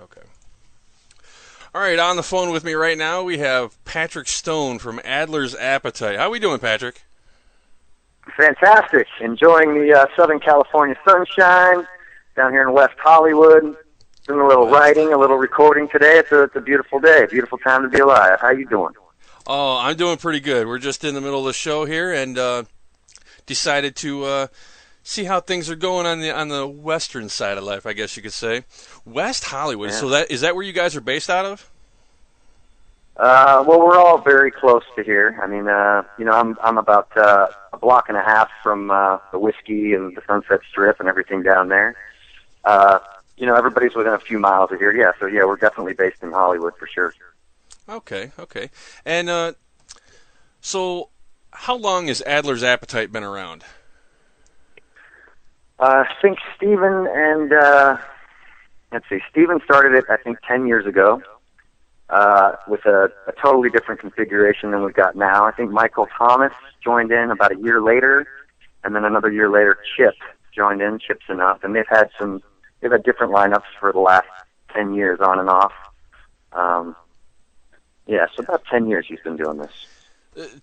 Okay. All right, on the phone with me right now we have Patrick Stone from Adler's Appetite. How we doing, Patrick? Fantastic. Enjoying the Southern California sunshine down here in West Hollywood. Doing a little writing, a little recording today. It's a beautiful day, beautiful time to be alive. How you doing? Oh, I'm doing pretty good. We're just in the middle of the show here and decided to see how things are going on the western side of life, I guess you could say. West Hollywood. Yeah. So is that where you guys are based out of? Well, we're all very close to here. I mean, I'm about a block and a half from the Whiskey and the Sunset Strip and everything down there. Everybody's within a few miles of here. Yeah, so yeah, we're definitely based in Hollywood for sure. Okay. And so how long has Adler's Appetite been around? I think Steven Steven started it, I think, 10 years ago. With a totally different configuration than we've got now. I think Michael Thomas joined in about a year later, and then another year later, Chip joined in, Chip's Enough, and they've had different lineups for the last 10 years on and off. So about 10 years he's been doing this.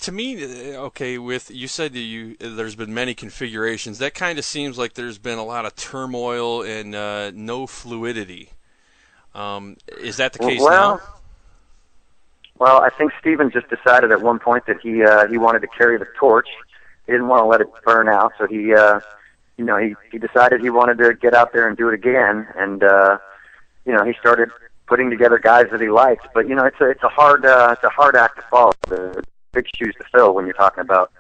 To me, okay, with you said that there's been many configurations. That kind of seems like there's been a lot of turmoil and no fluidity. Is that the case now? Well, I think Steven just decided at one point that he wanted to carry the torch. He didn't want to let it burn out, so he decided he wanted to get out there and do it again. And he started putting together guys that he likes. But it's a hard act to follow. The big shoes to fill when you're talking about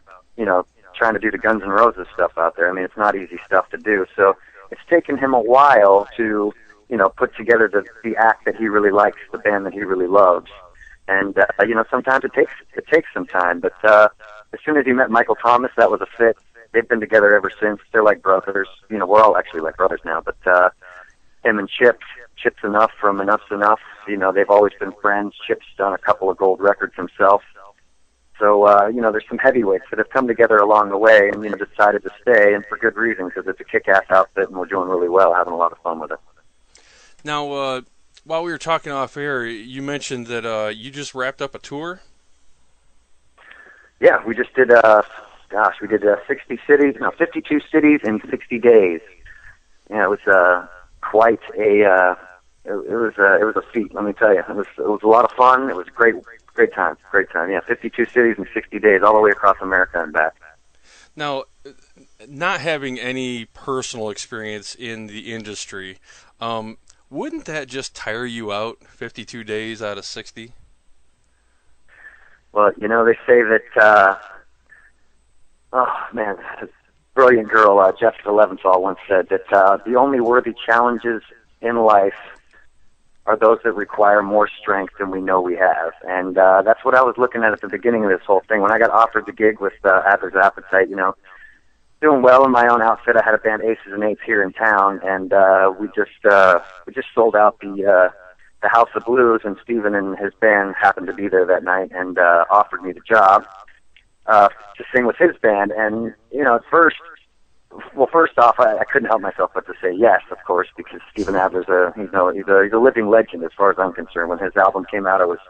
trying to do the Guns N' Roses stuff out there. I mean, it's not easy stuff to do. So it's taken him a while to put together the act that he really likes, the band that he really loves. And sometimes it takes some time, but as soon as he met Michael Thomas, that was a fit. They've been together ever since. They're like brothers. We're all actually like brothers now. But him and Chip's Enough from Enough's Enough. They've always been friends. Chip's done a couple of gold records himself. So there's some heavyweights that have come together along the way, and decided to stay, and for good reason, because it's a kick-ass outfit, and we're doing really well, having a lot of fun with it. Now, while we were talking off air, you mentioned that you just wrapped up a tour? Yeah, we just did, 52 cities in 60 days. Yeah, it was quite a, it was a feat, let me tell you. It was a lot of fun. It was a great time. Yeah, 52 cities in 60 days, all the way across America and back. Now, not having any personal experience in the industry, wouldn't that just tire you out, 52 days out of 60? Well, they say that, a brilliant girl, Jessica Leventhal, once said that the only worthy challenges in life are those that require more strength than we know we have. And that's what I was looking at the beginning of this whole thing. When I got offered the gig with Adler's Appetite, doing well in my own outfit. I had a band, Aces and Eights, here in town, and we just sold out the House of Blues, and Steven and his band happened to be there that night and offered me the job to sing with his band. And at first off, I couldn't help myself but to say yes, of course, because Steven Adler's he's a living legend as far as I'm concerned. When his album came out, I was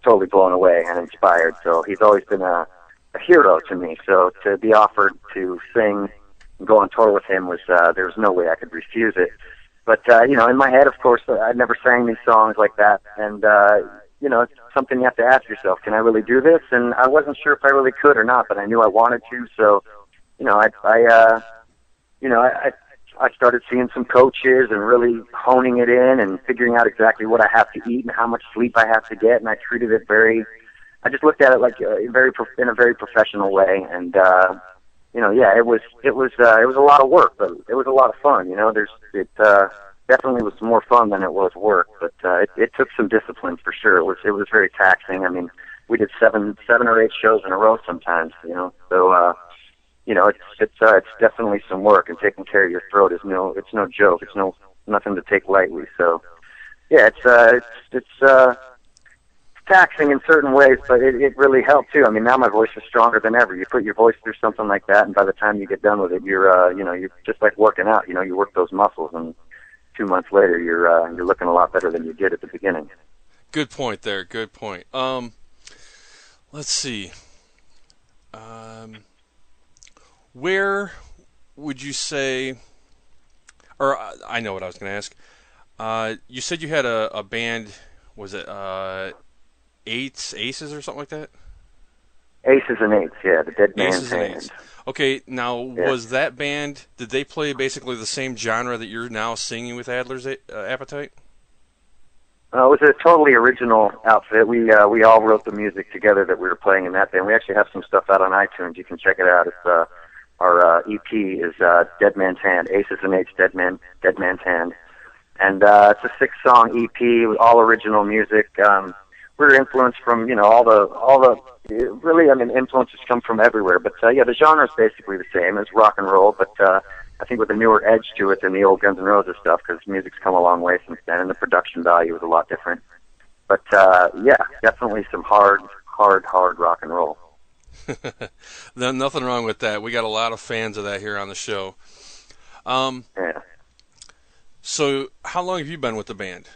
totally blown away and inspired. So he's always been a hero to me. So to be offered to sing and go on tour with him was there was no way I could refuse it. But in my head, of course, I'd never sang these songs like that, and it's something you have to ask yourself: can I really do this? And I wasn't sure if I really could or not, but I knew I wanted to. So I started seeing some coaches and really honing it in and figuring out exactly what I have to eat and how much sleep I have to get, and I treated it I just looked at it like in a very professional way, and it was a lot of work, but it was a lot of fun. It definitely was more fun than it was work, but it took some discipline for sure. It was very taxing. I mean, we did seven or eight shows in a row sometimes. So it's definitely some work, and taking care of your throat it's no joke. It's nothing to take lightly. So yeah, it's taxing in certain ways, but it really helped too. I mean, now my voice is stronger than ever. You put your voice through something like that, and by the time you get done with it, you're just like working out. You work those muscles, and 2 months later, you're looking a lot better than you did at the beginning. Good point there. Good point. Let's see. Where would you say, or I know what I was going to ask. You said you had a band, was it Aces or something like that? Aces and Eights, yeah, the Dead Man's Aces and Hand. Eights. Okay, now Yeah. was that band, did they play basically the same genre that you're now singing with Adler's Appetite? It was a totally original outfit. We all wrote the music together that we were playing in that band. We actually have some stuff out on iTunes. You can check it out. It's our EP is Dead Man's Hand, Aces and Eights, Dead Man's Hand, and it's a 6-song EP with all original music. We're influenced from all the really, I mean, influences come from everywhere. But yeah, the genre is basically the same as rock and roll, but I think with a newer edge to it than the old Guns N' Roses stuff, because music's come a long way since then, and the production value is a lot different. But yeah, definitely some hard rock and roll. Nothing wrong with that. We got a lot of fans of that here on the show. Yeah. So, how long have you been with the band?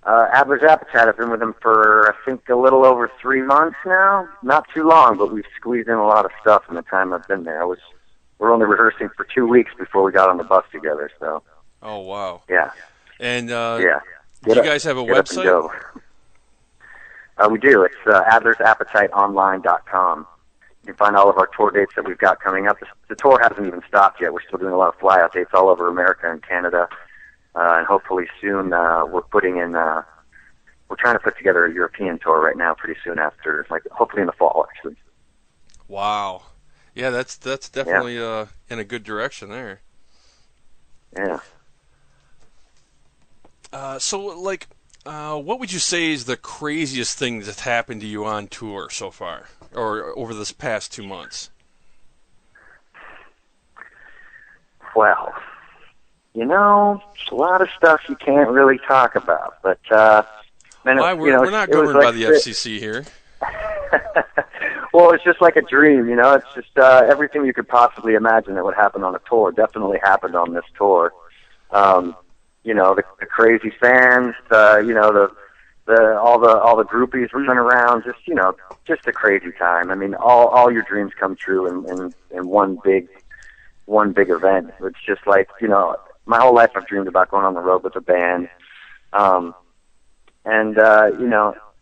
Adler's Appetite, I've been with them for, I think, a little over 3 months now. Not too long, but we've squeezed in a lot of stuff in the time I've been there. We're only rehearsing for 2 weeks before we got on the bus together, so. Oh, wow. Yeah. And yeah. Do you guys have a website? We do. It's adlersappetiteonline.com. You can find all of our tour dates that we've got coming up. The tour hasn't even stopped yet. We're still doing a lot of flyout dates all over America and Canada. And hopefully soon we're trying to put together a European tour right now pretty soon after, like hopefully in the fall, actually. Wow. Yeah, that's definitely in a good direction there. Yeah. So, like, what would you say is the craziest thing that's happened to you on tour so far, or over this past 2 months? Well, it's a lot of stuff you can't really talk about, but man, we're not governed by the FCC here. Well, it's just like a dream, It's just everything you could possibly imagine that would happen on a tour definitely happened on this tour. The crazy fans, all the groupies running around, just a crazy time. I mean, all your dreams come true in one big event. It's just like, my whole life I've dreamed about going on the road with a band.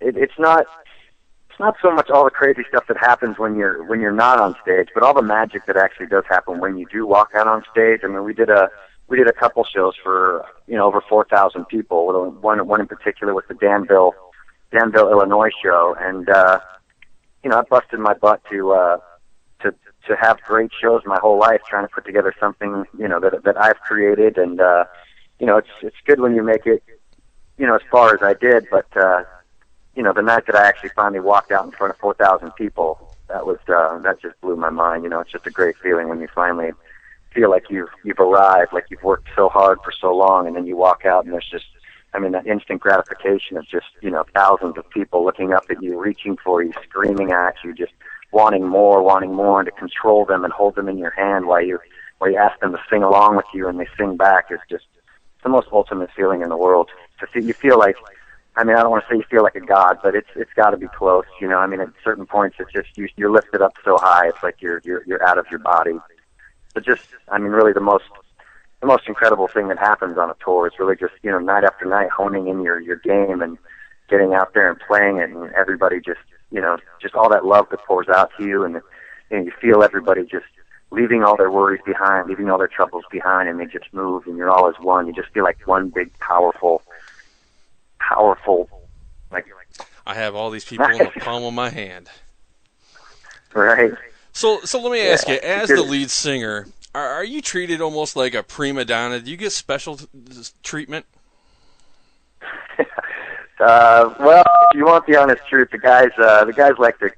It's not so much all the crazy stuff that happens when you're not on stage, but all the magic that actually does happen when you do walk out on stage. I mean, we did a couple shows for over 4,000 people. One in particular was the Danville, Illinois show, and I busted my butt to have great shows my whole life, trying to put together something that I've created, and it's good when you make it as far as I did, but the night that I actually finally walked out in front of 4,000 people, that just blew my mind. It's just a great feeling when you finally feel like you've arrived, like you've worked so hard for so long, and then you walk out and there's just, that instant gratification of just, thousands of people looking up at you, reaching for you, screaming at you, just wanting more, and to control them and hold them in your hand while you ask them to sing along with you and they sing back. It's just the most ultimate feeling in the world. You feel like, I don't want to say you feel like a god, but it's got to be close. At certain points, it's just you're lifted up so high, it's like you're out of your body. But just, really the most incredible thing that happens on a tour is really just, night after night honing in your game and getting out there and playing it, and everybody just all that love that pours out to you, and you feel everybody just leaving all their worries behind, leaving all their troubles behind, and they just move, and you're all as one. You just feel like one big powerful, like. I have all these people in the palm of my hand. Right. So let me ask you, as the lead singer, are you treated almost like a prima donna? Do you get special treatment? Well, if you want the honest truth, the guys like to,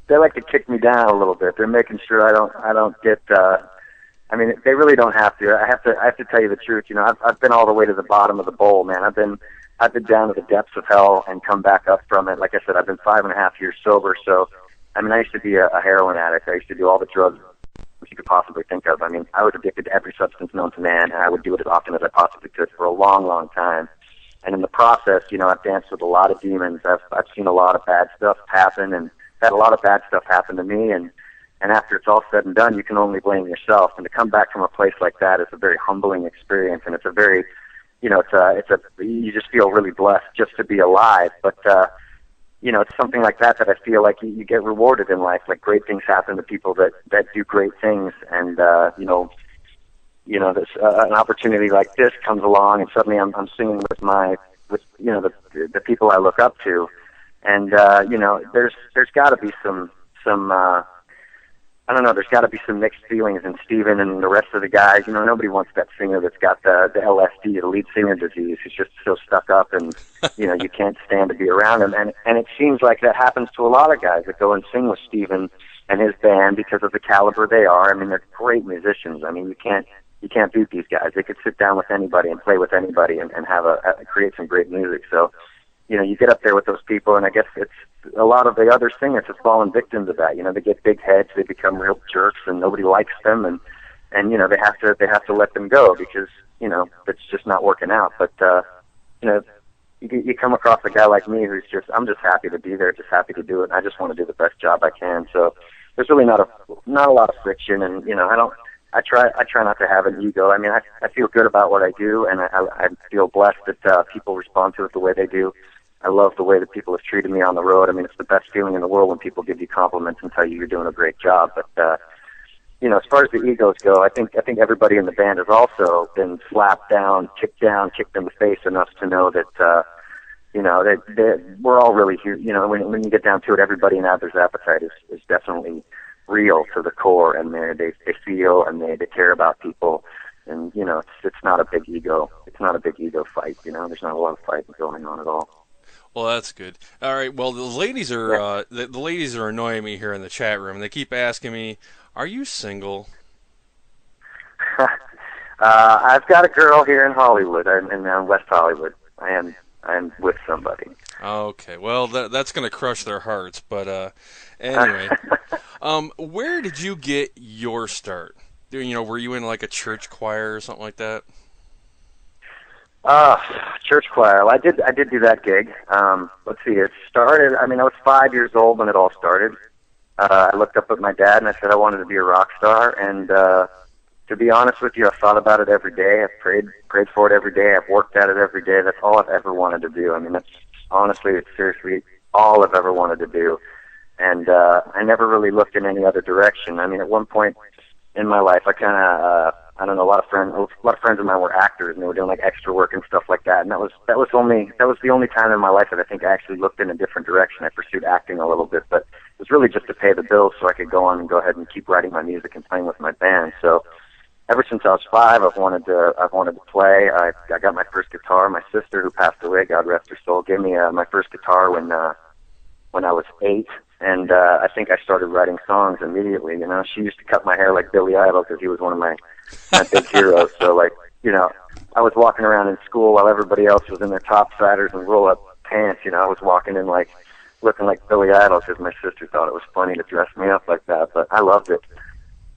they like to kick me down a little bit. They're making sure I don't get. They really don't have to. I have to tell you the truth. I've been all the way to the bottom of the bowl, man. I've been down to the depths of hell and come back up from it. Like I said, I've been 5.5 years sober. So, I used to be a heroin addict. I used to do all the drugs you could possibly think of. I mean, I was addicted to every substance known to man, and I would do it as often as I possibly could for a long, long time. And in the process, you know, I've danced with a lot of demons. I've seen a lot of bad stuff happen, and had a lot of bad stuff happen to me. And after it's all said and done, you can only blame yourself. And to come back from a place like that is a very humbling experience, and it's a very, you know, you just feel really blessed just to be alive. But you know, it's something like that I feel like you get rewarded in life. Like, great things happen to people that do great things, and you know, this an opportunity like this comes along, and suddenly I'm singing with you know, the people I look up to, and you know, there's got to be some I don't know, there's got to be some mixed feelings in Steven and the rest of the guys. You know, nobody wants that singer that's got the LSD, the lead singer disease, who's just so stuck up, and, you know, you can't stand to be around him. And it seems like that happens to a lot of guys that go and sing with Steven and his band because of the caliber they are. I mean, they're great musicians. I mean, you can't beat these guys. They could sit down with anybody and play with anybody and create some great music. So, you know, you get up there with those people, and I guess it's a lot of the other singers have fallen victim to that. You know, they get big heads, they become real jerks, and nobody likes them, and you know, they have to let them go because, you know, it's just not working out. But you know, you come across a guy like me who's I'm just happy to be there, just happy to do it. And I just want to do the best job I can. So there's really not a lot of friction, and you know, I try not to have an ego. I mean, I feel good about what I do, and I feel blessed that people respond to it the way they do. I love the way that people have treated me on the road. I mean, it's the best feeling in the world when people give you compliments and tell you you're doing a great job. But you know, as far as the egos go, I think everybody in the band has also been slapped down, kicked in the face enough to know that you know, that we're all really here. You know, when you get down to it, everybody in Adler's Appetite is definitely real to the core, and they feel and they care about people. And you know, it's not a big ego. It's not a big ego fight. You know, there's not a lot of fighting going on at all. Well, that's good. All right. Well, the ladies are the ladies are annoying me here in the chat room. They keep asking me, "Are you single?" I've got a girl here in Hollywood. I'm in West Hollywood. I am with somebody. Okay. Well, that's going to crush their hearts. But anyway, where did you get your start? You know, were you in like a church choir or something like that? Church choir. Well, I did do that gig. Let's see, it started, I mean, I was 5 years old when it all started. I looked up at my dad and I said I wanted to be a rock star, and to be honest with you, I've thought about it every day. I've prayed for it every day. I've worked at it every day. That's all I've ever wanted to do. I mean, that's honestly, it's seriously all I've ever wanted to do. And I never really looked in any other direction. I mean, at one point in my life, I kind of I don't know, a lot of friends of mine were actors, and they were doing like extra work and stuff like that. And that was the only time in my life that I think I actually looked in a different direction. I pursued acting a little bit, but it was really just to pay the bills so I could go on and go ahead and keep writing my music and playing with my band. So ever since I was 5, I've wanted to play. I got my first guitar. My sister, who passed away, God rest her soul, gave me my first guitar when I was 8. And I think I started writing songs immediately. You know, she used to cut my hair like Billy Idol because he was one of my big heroes. So, like, you know, I was walking around in school while everybody else was in their topsiders and roll-up pants. You know, I was walking in like looking like Billy Idol because my sister thought it was funny to dress me up like that. But I loved it.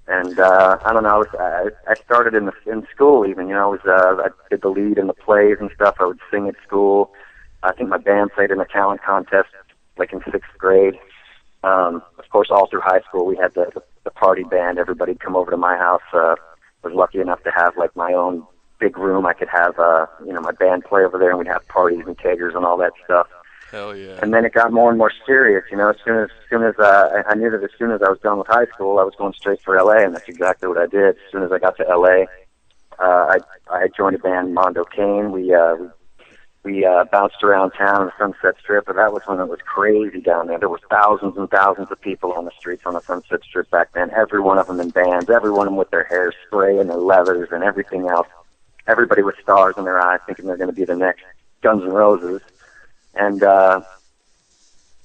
And I don't know. I started in school even. You know, I did the lead in the plays and stuff. I would sing at school. I think my band played in a talent contest like in 6th grade. Of course, all through high school, we had the party band. Everybody'd come over to my house. Was lucky enough to have like my own big room. I could have, you know, my band play over there, and we'd have parties and kegers and all that stuff. Hell yeah! And then it got more and more serious. You know, as soon as I knew that as soon as I was done with high school, I was going straight for LA, and that's exactly what I did. As soon as I got to LA, I joined a band, Mondo Cane. We bounced around town on the Sunset Strip, and that was when it was crazy down there. There was thousands and thousands of people on the streets on the Sunset Strip back then, every one of them in bands, every one of them with their hair spray and their leathers and everything else. Everybody with stars in their eyes thinking they're going to be the next Guns N' Roses. And,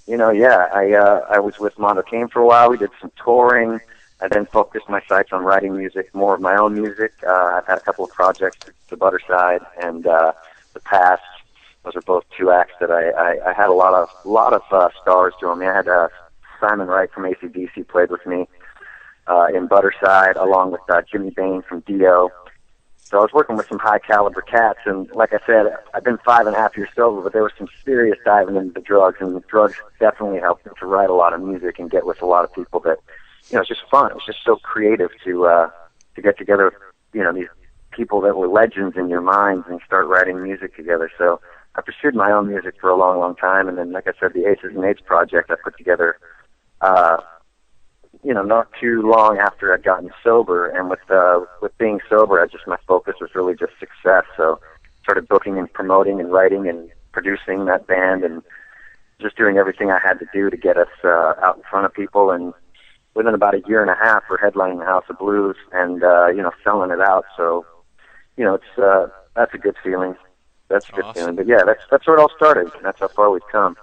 you know, yeah, I was with Mondo Cane for a while. We did some touring. I then focused my sights on writing music, more of my own music. I've had a couple of projects, The Butterside and The Past. Those are both 2 acts that I had a lot of stars to them. I had Simon Wright from AC/DC played with me. in Butterside, along with Jimmy Bain from Dio. So I was working with some high caliber cats, and like I said, I've been 5.5 years sober, but there was some serious diving into the drugs, and the drugs definitely helped me to write a lot of music and get with a lot of people that, it's just fun. It was just so creative to get together, these people that were legends in your minds and start writing music together. So I pursued my own music for a long, long time, and then, like I said, the Aces and Eights project I put together, not too long after I'd gotten sober, and with being sober, my focus was really just success. So started booking and promoting and writing and producing that band, and just doing everything I had to do to get us out in front of people. And within about 1.5 years, we're headlining the House of Blues and selling it out. So it's that's a good feeling. That's a good feeling. But yeah, that's where it all started. And that's how far we've come.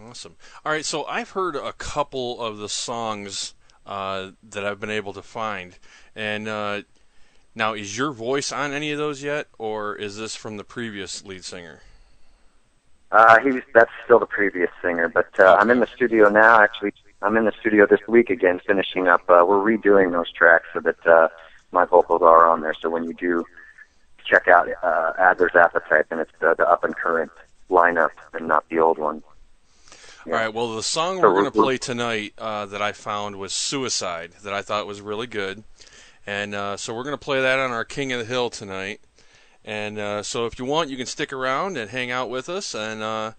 Awesome. All right, so I've heard a couple of the songs that I've been able to find. And now, is your voice on any of those yet, or is this from the previous lead singer? That's still the previous singer, but Okay. I'm in the studio now. Actually, I'm in the studio this week again, finishing up. We're redoing those tracks so that my vocals are on there. So when you do check out Adler's Appetite, then it's the up and current lineup and not the old one. Yeah. All right, well, the song we're going to play tonight that I found was Suicide, that I thought was really good. And so we're going to play that on our King of the Hill tonight. And so if you want, you can stick around and hang out with us. And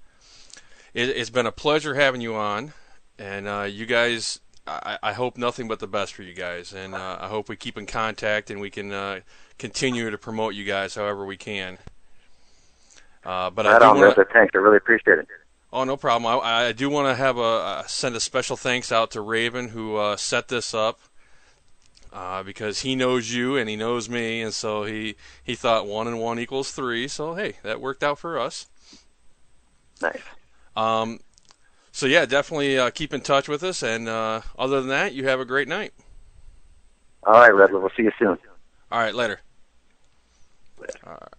it's been a pleasure having you on. And you guys, I hope nothing but the best for you guys. And I hope we keep in contact and we can continue to promote you guys however we can. But thanks. I really appreciate it. Oh, no problem. I do want to send a special thanks out to Raven, who set this up, because he knows you and he knows me, and so he thought 1 and 1 equals 3. So hey, that worked out for us. Nice. So yeah, definitely keep in touch with us, and other than that, you have a great night. All right, Redwood. We'll see you soon. All right, later. Later. All right.